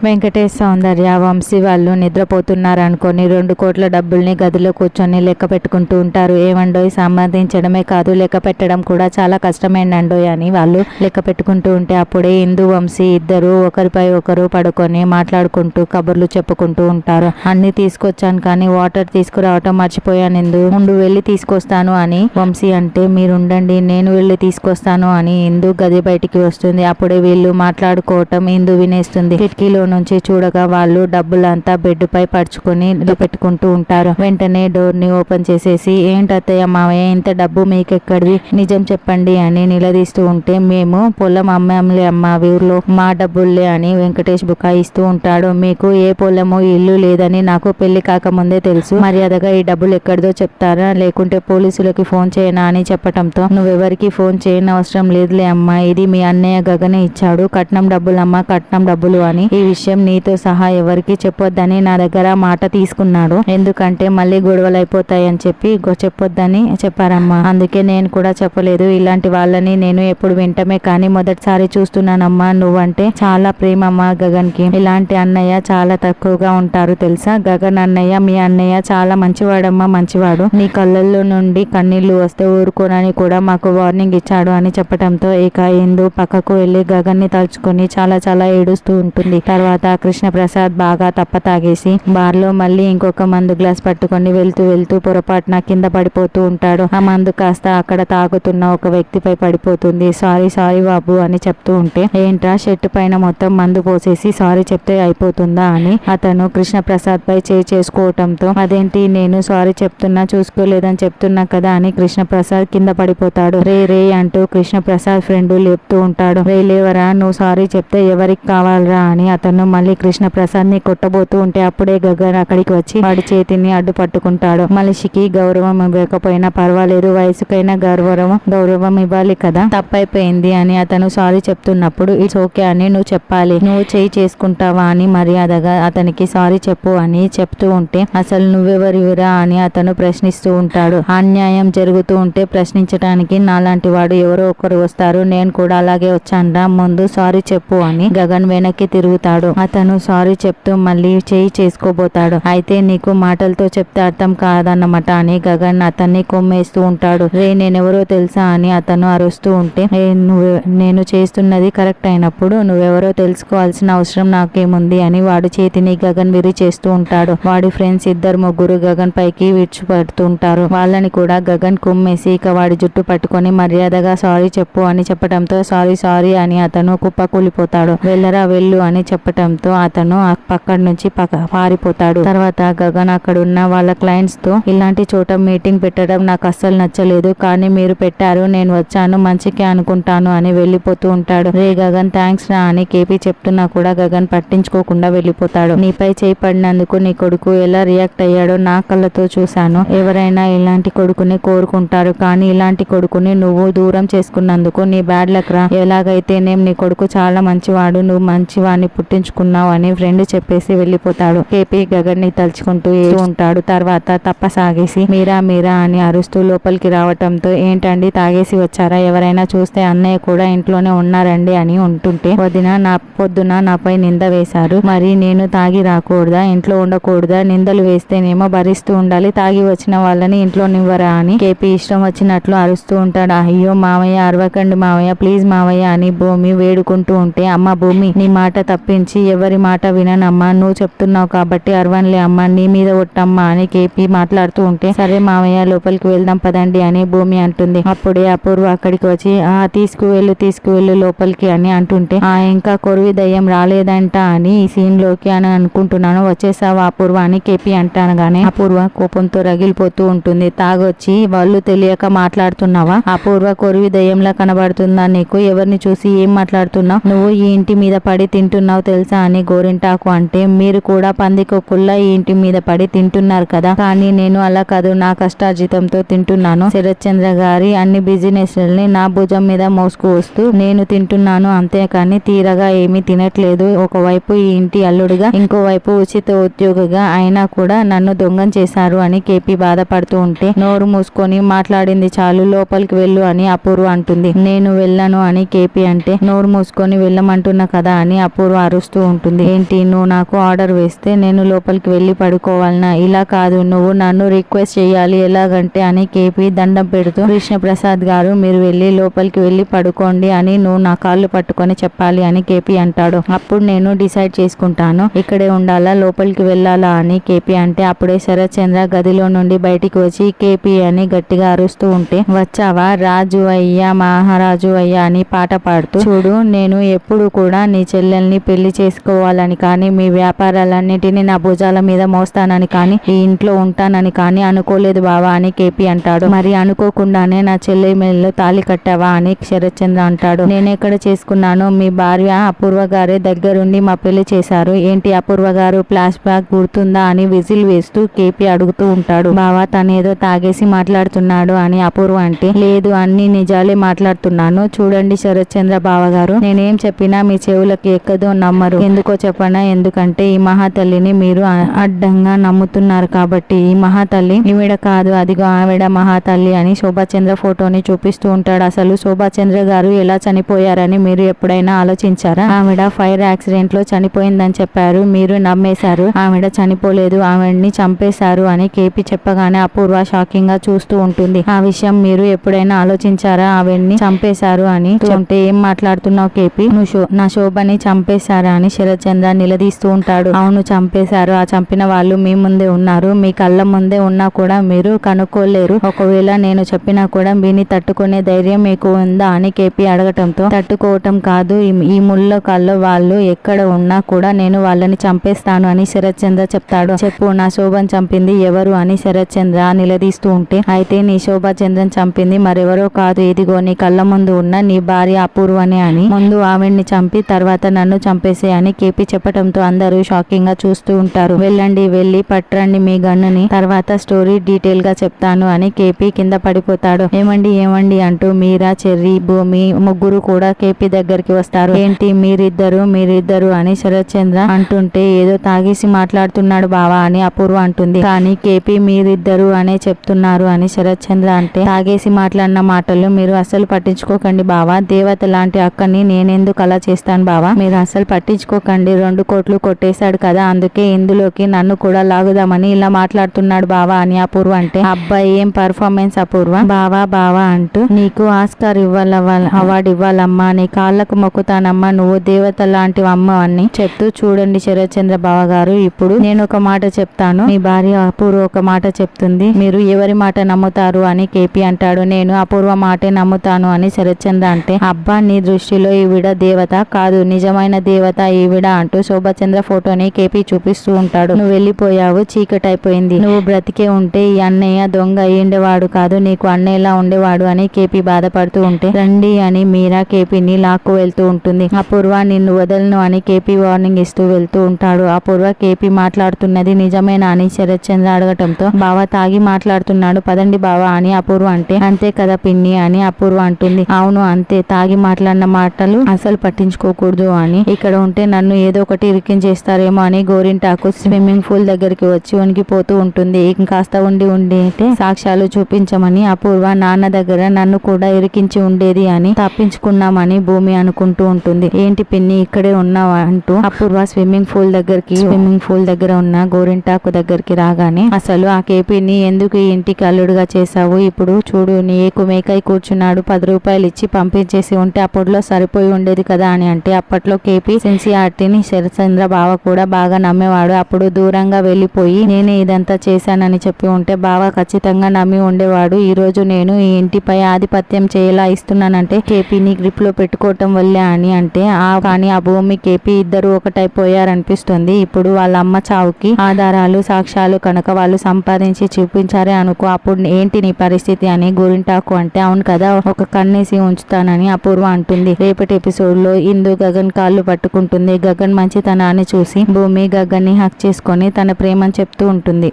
వెంకటేష్, సౌందర్య, వంశీ వాళ్ళు నిద్రపోతున్నారనుకొని 2 కోట్ల డబ్బుల్ని గదిలో కూర్చొని లెక్క పెట్టుకుంటూ ఉంటారు. ఏమండోయ్, సంపాదించడమే కాదు లెక్క పెట్టడం కూడా చాలా కష్టమేనండోయ్ అని వాళ్ళు లెక్క పెట్టుకుంటూ ఉంటే అప్పుడే ఇందు, వంశీ ఇద్దరు ఒకరిపై ఒకరు పడుకొని మాట్లాడుకుంటూ కబుర్లు చెప్పుకుంటూ ఉంటారు. అన్ని తీసుకొచ్చాను కానీ వాటర్ తీసుకురావటం మర్చిపోయాను ఇందు, ముందు వెళ్ళి తీసుకొస్తాను అని వంశీ అంటే, మీరుండండి నేను వెళ్ళి తీసుకొస్తాను అని ఇందు గది బయటికి వస్తుంది. అప్పుడే వీళ్ళు మాట్లాడుకోవటం ఇందు వినేస్తుంది. కిటికీలో నుంచి చూడగా వాళ్ళు డబ్బులంతా బెడ్ పై పరుచుకొని పెట్టుకుంటూ ఉంటారు. వెంటనే డోర్ ని ఓపెన్ చేసేసి, ఏంటత్తయ్య మావయ్య ఇంత డబ్బు మీకెక్కడివి, నిజం చెప్పండి అని నిలదీస్తూ ఉంటే, మేము పొలం అమ్మాంలే అమ్మ, ఊర్లో మా డబ్బుల్లే అని వెంకటేష్ బుకాయిస్తూ ఉంటాడు. మీకు ఏ పొలము ఇల్లు లేదని నాకు పెళ్లి కాకముందే తెలుసు, మర్యాదగా ఈ డబ్బులు ఎక్కడిదో చెప్తారా, లేకుంటే పోలీసులకి ఫోన్ చేయనా అని చెప్పటంతో, నువ్వెవరికి ఫోన్ చేయనవసరం లేదులే అమ్మా, ఇది మీ అన్నయ్య గగనే ఇచ్చాడు, కట్నం డబ్బులమ్మా కట్నం డబ్బులు అని, ఈ విషయం నీతో సహా ఎవరికి చెప్పొద్దని నా దగ్గర మాట తీసుకున్నాడు, ఎందుకంటే మళ్ళీ గొడవలు అయిపోతాయని చెప్పి చెప్పొద్దని చెప్పారమ్మా, అందుకే నేను కూడా చెప్పలేదు. ఇలాంటి వాళ్ళని నేను ఎప్పుడు వింటమే కానీ మొదటిసారి చూస్తున్నానమ్మా, నువ్వంటే చాలా ప్రేమమ్మా గగన్ కి, ఇలాంటి అన్నయ్య చాలా తక్కువగా ఉంటారు తెలుసా, గగన్ అన్నయ్య మీ అన్నయ్య చాలా మంచివాడమ్మా, మంచివాడు, నీ కళ్ళల్లో నుండి కన్నీళ్లు వస్తే ఊరుకోనని కూడా మాకు వార్నింగ్ ఇచ్చాడు అని చెప్పటంతో ఇక ఇందు పక్కకు వెళ్లి గగన్ ని తలుచుకొని చాలా చాలా ఏడుస్తూ ఉంటుంది. తర్వాత కృష్ణప్రసాద్ బాగా తాగేసి బార్ లో మళ్ళీ ఇంకొక మందు గ్లాస్ పట్టుకొని వెళ్తూ పొరపాటున కింద పడిపోతూ ఉంటాడు. ఆ మందు కాస్త అక్కడ తాగుతున్న ఒక వ్యక్తిపై పడిపోతుంది. సారీ బాబు అని చెప్తూ ఉంటే, ఏంట్రా షర్టు పైన మొత్తం మందు పోసేసి సారీ చెప్తే అయిపోతుందా అని అతను కృష్ణప్రసాద్ పై చేసుకోవటంతో, అదేంటి నేను సారీ చెప్తున్నా చూసుకోలేదని చెప్తున్నా కదా అని కృష్ణప్రసాద్ కింద పడిపోతాడు. రే అంటూ కృష్ణప్రసాద్ ఫ్రెండ్ లేపుతూ ఉంటాడు. రే లేవరా, నువ్వు సారీ చెప్తే ఎవరికి కావాలరా అని అతను మళ్ళీ కృష్ణప్రసాద్ ని కొట్టబోతూ ఉంటే అప్పుడే గగన్ అక్కడికి వచ్చి వాడి చేతిని అడ్డు పట్టుకుంటాడు. మనిషికి గౌరవం ఇవ్వకపోయినా పర్వాలేదు, వయసుకైనా గౌరవం ఇవ్వాలి కదా, తప్పైపోయింది అని అతను సారీ చెప్తున్నప్పుడు, ఇట్స్ ఓకే అని నువ్వు చెప్పాలి, నువ్వు చేయి చేసుకుంటావా అని మర్యాదగా అతనికి సారీ చెప్పు అని చెప్తూ ఉంటే, అసలు నువ్వెవరివిరా అని అతను ప్రశ్నిస్తూ ఉంటాడు. అన్యాయం జరుగుతూ ఉంటే ప్రశ్నించడానికి నాలాంటి వాడు ఎవరో ఒకరు వస్తారు, నేను కూడా అలాగే వచ్చానురా, ముందు సారీ చెప్పు అని గగన్ వెనక్కి తిరుగుతాడు. అతను సారీ చెప్తూ మళ్ళీ చేయి చేసుకోబోతాడు. అయితే నీకు మాటలతో చెప్తే అర్థం కాదన్నమాట అని గగన్ అతన్ని కొమ్మేస్తూ ఉంటాడు. రే నేనెవరో తెలుసా అని అతను అరుస్తూ ఉంటే, నేను చేస్తున్నది కరెక్ట్ అయినప్పుడు నువ్వెవరో తెలుసుకోవాల్సిన అవసరం నాకేముంది అని వాడి చేతిని గగన్ విరిచేస్తూ ఉంటాడు. వాడి ఫ్రెండ్స్ 2-3 గగన్ పైకి విడిచిపెడుతూ ఉంటారు. వాళ్ళని కూడా గగన్ కుమ్మేసి ఇక వాడి జుట్టు పట్టుకొని మర్యాదగా సారీ చెప్పు అని చెప్పటంతో, సారీ అని అతను కుప్పకూలిపోతాడు. వెళ్ళరా వెళ్ళు అని చెప్పటంతో అతను పక్కడి నుంచి పారిపోతాడు. తర్వాత గగన్ అక్కడున్న వాళ్ళ క్లయింట్స్ తో, ఇలాంటి చోట మీటింగ్ పెట్టడం నాకు అస్సలు నచ్చలేదు, కానీ మీరు పెట్టారు, నేను వచ్చాను, మంచికే అనుకుంటాను అని వెళ్ళిపోతూ ఉంటాడు. రే గగన్ థ్యాంక్స్ రా అని కేపీ చెప్తున్నా కూడా గగన్ పట్టించుకోకుండా వెళ్ళిపోతాడు. నీపై చేయి పడినందుకు నీ కొడుకు ఎలా రియాక్ట్ అయ్యాడో నా కళ్ళతో చూశాను. ఎవరైనా ఇలాంటి కొడుకుని కోరుకుంటారు, కానీ ఇలాంటి కొడుకుని నువ్వు దూరం చేసుకున్నందుకు నీ బ్యాడ్ లక్ రా, ఎలాగైతేనేం నీ కొడుకు చాలా మంచివాడు, నువ్వు మంచివాడిని పుట్టించుకున్నావు అని ఫ్రెండ్ చెప్పేసి వెళ్ళిపోతాడు. కేపీ గగన్ ని తలుచుకుంటూ ఉంటాడు. తర్వాత తప్పసాగేసి మీరా అని అరుస్తూ లోపలికి రావటంతో, ఏంటండి తాగేసి వచ్చారా, ఎవరైనా చూస్తే అన్నయ్య కూడా ఇంట్లోనే ఉన్నారండి అని ఉంటుంటే, పొద్దున నాపై నింద వేశారు, మరి నేను తాగి రాకూడదా, ఇంట్లో ఉండకూడదా, నిందలు వేస్తేనేమో భరిస్తూ ఉండాలి, తాగి వచ్చిన వాళ్ళని ఇంట్లో నివ్వరా అని కేపీ ఇష్టం వచ్చినట్లు అరుస్తూ ఉంటాడు. అయ్యో మావయ్య అరవకండి మావయ్య ప్లీజ్ మావయ్య అని భూమి వేడుకుంటూ ఉంటే, అమ్మ భూమి నీ మాట తప్పించి ఎవరి మాట విననమ్మా, నువ్వు చెప్తున్నావు కాబట్టి అరవన్లే అమ్మా, నీ మీద ఒట్టమ్మా అని కేపీ మాట్లాడుతూ ఉంటే, సరే మావయ్య లోపలికి వెళ్దాం పదండి అని భూమి అంటుంది. అప్పుడే అపూర్వ అక్కడికి వచ్చి, తీసుకువెళ్ళు లోపలికి అని అంటుంటే, ఇంకా కొరివి దయ్యం రాలేదంట అని ఈ సీన్ లోకి అని అనుకుంటున్నాను, వచ్చేసావా అపూర్వ అని కేపీ అంటానగానే అపూర్వ కోపంతో రగిలిపోతూ ఉంటుంది. తాగొచ్చి వాళ్ళు తెలియక మాట్లాడుతున్నావా, అపూర్వ కొరివి దయ్యంలా కనబడుతుందా నీకు, ఎవరిని చూసి ఏం మాట్లాడుతున్నావు, నువ్వు ఈ ఇంటి మీద పడి తింటున్నావు తెలుసా అని గోరింటాకు అంటే, మీరు కూడా పందికొక్కుల్లా ఈ ఇంటి మీద పడి తింటున్నారు కదా, కానీ నేను అలా కాదు, నా కష్టార్జితంతో తింటున్నాను, శరత్చంద్ర గారి అన్ని బిజినెస్ ని నా భుజం మీద మోసుకు వస్తూ నేను తింటున్నాను, అంతేకాని తీరగా ఏమీ తినట్లేదు, ఒకవైపు ఈ ఇంటి అల్లుడుగా ఇంకోవైపు ఉచిత ఉద్యోగిగా అయినా కూడా నన్ను దొంగం చేశారు అని కేపీ బాధపడుతూ ఉంటే, నోరు మూసుకొని మాట్లాడింది చాలు లోపలికి వెళ్ళు అని అపూర్వ అంటుంది. నేను వెళ్ళను అని కేపీ అంటే, నోరు మూసుకొని వెళ్ళమంటున్నా కదా అని అపూర్వ అరుస్తూ చూస్తూ ఉంటుంది. ఏంటి, నువ్వు నాకు ఆర్డర్ వేస్తే నేను లోపలికి వెళ్ళి పడుకోవాలనా? ఇలా కాదు, నువ్వు నన్ను రిక్వెస్ట్ చేయాలి. ఎలాగంటే అని కేపీ దండం పెడుతూ, కృష్ణప్రసాద్ గారు మీరు వెళ్ళి లోపలికి వెళ్ళి పడుకోండి అని నువ్వు నా కాళ్ళు పట్టుకొని చెప్పాలి అని కేపీ అంటాడు. అప్పుడు నేను డిసైడ్ చేసుకుంటాను ఇక్కడే ఉండాలా లోపలికి వెళ్ళాలా అని కేపీ అంటే అప్పుడే శరత్ చంద్ర గదిలో నుండి బయటికి వచ్చి కేపీ అని గట్టిగా అరుస్తూ ఉంటే, వచ్చావా రాజు అయ్యా మహారాజు అయ్యా అని పాట పాడుతూ, చూడు నేను ఎప్పుడు కూడా నీ చెల్లెల్ని పెళ్లి చేసుకోవాలని కానీ మీ వ్యాపారాలన్నిటినీ నా భుజాల మీద మోస్తానని కానీ ఈ ఇంట్లో ఉంటానని కానీ అనుకోలేదు బావా అని కేపీ అంటాడు. మరి అనుకోకుండానే నా చెల్లె మెల్లో తాళి కట్టావా అని శరత్ చంద్ర అంటాడు. నేనెక్కడ చేసుకున్నాను, మీ భార్య అపూర్వ గారే దగ్గరుండి మా పెళ్లి చేశారు. ఏంటి అపూర్వ గారు ఫ్లాష్ బ్యాక్ గుర్తుందా అని విజిల్ వేస్తూ కేపీ అడుగుతూ ఉంటాడు. బావా తనేదో తాగేసి మాట్లాడుతున్నాడు అని అపూర్వ అంటే, లేదు అన్ని నిజాలే మాట్లాడుతున్నాను. చూడండి శరత్ చంద్ర బావ గారు, నేనేం చెప్పినా మీ చెవులకి ఎక్కదో నమ్మరు. ఎందుకో చెప్పనా, ఎందుకంటే ఈ మహాతల్లిని మీరు అడ్డంగా నమ్ముతున్నారు కాబట్టి. ఈ మహాతల్లి ఈవిడ కాదు, అదిగో ఆవిడ మహాతల్లి అని శోభాచంద్ర ఫోటోని చూపిస్తూ ఉంటాడు. అసలు శోభాచంద్ర గారు ఎలా చనిపోయారని మీరు ఎప్పుడైనా ఆలోచించారా? ఆవిడ ఫైర్ యాక్సిడెంట్ లో చనిపోయిందని చెప్పారు, మీరు నమ్మేశారు. ఆవిడ చనిపోలేదు, ఆవిడ్ని చంపేశారు అని కేపీ చెప్పగానే అపూర్వ షాకింగ్ గా చూస్తూ ఉంటుంది. ఆ విషయం మీరు ఎప్పుడైనా ఆలోచించారా? ఆవిడ్ని చంపేశారు అని అంటే ఏం మాట్లాడుతున్నావు కేపీ, నువ్వు నా శోభని చంపేశారా అని శరత్ చంద్ర నిలదీస్తూ ఉంటాడు. అవును చంపేశారు, ఆ చంపిన వాళ్ళు మీ ముందే ఉన్నారు, మీ కళ్ళ ముందే ఉన్నా కూడా మీరు కనుక్కోలేరు. ఒకవేళ నేను చెప్పినా కూడా విని తట్టుకునే ధైర్యం మీకు ఉందా అని కేపీ అడగటంతో, తట్టుకోవటం కాదు, ఈ ముళ్ళ కళ్ళు వాళ్ళు ఎక్కడ ఉన్నా కూడా నేను వాళ్ళని చంపేస్తాను అని శరత్ చంద్ర చెప్తాడు. చెప్పు, నా శోభను చంపింది ఎవరు అని శరత్ చంద్ర నిలదీస్తూ ఉంటే, అయితే నీ శోభాచంద్రన్ చంపింది మరెవరో కాదు, ఇదిగో నీ కళ్ళ ముందు ఉన్న నీ భార్య అపూర్వనే అని. ముందు ఆవిడ్ని చంపి తర్వాత నన్ను చంపేసే అని కేపీ చెప్పటంతో అందరూ షాకింగ్ గా చూస్తూ ఉంటారు. వెళ్ళండి, వెళ్ళి పట్టరండి మీ గన్నుని, తర్వాత స్టోరీ డీటెయిల్ గా చెప్తాను అని కేపీ కింద పడిపోతాడు. ఏమండి ఏమండి అంటూ మీరా, చెర్రీ, భూమి ముగ్గురు కూడా కేపీ దగ్గరికి వస్తారు. ఏంటి మీరిద్దరు అని శరత్ చంద్ర అంటుంటే, ఏదో తాగేసి మాట్లాడుతున్నాడు బావా అని అపూర్వ అంటుంది. కానీ కేపీ మీరిద్దరు అనే చెప్తున్నారు అని శరత్ చంద్ర అంటే, తాగేసి మాట్లాడిన మాటలు మీరు అస్సలు పట్టించుకోకండి బావా, దేవత లాంటి అక్కని నేనెందుకు అలా చేస్తాను బావా, మీరు అస్సలు పట్టించుకోకండి, 2 కోట్లు కొట్టేశాడు కదా, అందుకే ఇందులోకి నన్ను కూడా లాగుదామని ఇలా మాట్లాడుతున్నాడు బావా అని అపూర్వ అంటే, అబ్బాయి ఏం పర్ఫార్మెన్స్ అపూర్వ, బావా అంటూ నీకు ఆస్కార్ అవార్డు ఇవ్వాలమ్మా, నీ కాళ్ళకు మొక్కుతానమ్మా, నువ్వు దేవత లాంటి అమ్మ అని చెప్తూ, చూడండి శరత్ చంద్ర బావ గారు, ఇప్పుడు నేను ఒక మాట చెప్తాను, మీ భార్య అపూర్వ ఒక మాట చెప్తుంది, మీరు ఎవరి మాట నమ్ముతారు అని కేపీ అంటాడు. నేను అపూర్వ మాటే నమ్ముతాను అని శరత్ చంద్ర అంటే, అబ్బా నీ దృష్టిలో ఈవిడ దేవత కాదు, నిజమైన దేవత ఈవిడ అంటూ శోభాచంద్ర ఫోటోని కేపీ చూపిస్తూ ఉంటాడు. నువ్వు వెళ్ళిపోయావు, చీకటైపోయింది, నువ్వు బ్రతికే ఉంటే ఈ అన్నయ్య దొంగ అయ్యిండేవాడు కాదు, నీకు అన్నయ్యలా ఉండేవాడు అని కేపీ బాధపడుతూ ఉంటే, రండి అని మీరా కేపీని లాక్కు వెళ్తూ ఉంటుంది. అపూర్వ నిన్ను వదలను అని కేపీ వార్నింగ్ ఇస్తూ వెళ్తూ ఉంటాడు. అపూర్వ కేపీ మాట్లాడుతున్నది నిజమేనా అని శరత్ చంద్ర అడగటంతో, బావా తాగి మాట్లాడుతున్నాడు, పదండి బావా అని అపూర్వ అంటే, అంతే కదా పిన్ని అని అపూర్వ అంటుంది. అవును అంతే, తాగి మాట్లాడిన మాటలు అసలు పట్టించుకోకూడదు అని, ఇక్కడ ఉంటే నన్ను ఏదో ఒకటి ఇరికించేస్తారేమో అని గోరింటాకు స్విమ్మింగ్ పూల్ దగ్గరికి వచ్చి వణికిపోతూ ఉంటుంది. ఇంకాస్త ఉండి సాక్ష్యాలు చూపించమని అపూర్వ నాన్న దగ్గర నన్ను కూడా ఇరికించి ఉండేది అని తప్పించుకున్నామని భూమి అనుకుంటూ ఉంటుంది. ఏంటి పిన్ని ఇక్కడే ఉన్నావా అంటూ అపూర్వ స్విమ్మింగ్ పూల్ దగ్గర ఉన్న గోరింటాకు దగ్గరికి రాగానే, అసలు ఆ కేపీని ఎందుకు ఈ ఇంటికి అల్లుడుగా చేశావు, ఇప్పుడు చూడు నీకు మేకై కూర్చున్నాడు, 10 రూపాయలు ఇచ్చి పంపించేసి ఉంటే అప్పట్లో సరిపోయి ఉండేది కదా అని అంటే, అప్పట్లో కేపీ సిన్సియారిటీని శరత్ చంద్ర బావ కూడా బాగా నమ్మేవాడు. అప్పుడు దూరంగా వెళ్ళిపోయి నేనే ఇదంతా చేశానని చెప్పి ఉంటే బావ ఖచ్చితంగా నమ్మి ఉండేవాడు. ఈ రోజు నేను ఈ ఇంటిపై ఆధిపత్యం చేయేలా ఇస్తున్నానంటే కేపీని గ్రిప్ లో పెట్టుకోవటం వల్లే అని అంటే, కానీ ఆ భూమి కేపీ ఇద్దరు ఒకటైపోయారనిపిస్తుంది. ఇప్పుడు వాళ్ళ అమ్మ చావుకి ఆధారాలు సాక్ష్యాలు కనుక వాళ్ళు సంపాదించి చూపించారే అనుకో, అప్పుడు ఏంటి నీ పరిస్థితి అని గోరింటాకు అంటే, అవును కదా ఒక కన్నేసి ఉంచుతానని అపూర్వ అంటుంది. రేపటి ఎపిసోడ్ లో ఇందు గగన్ కాళ్ళు పట్టుకుంటుంది. గగన్ మంచితనాన్ని చూసి భూమి గగన్ ని హక్ చేసుకొని తన ప్రేమని చెప్తూ ఉంటుంది.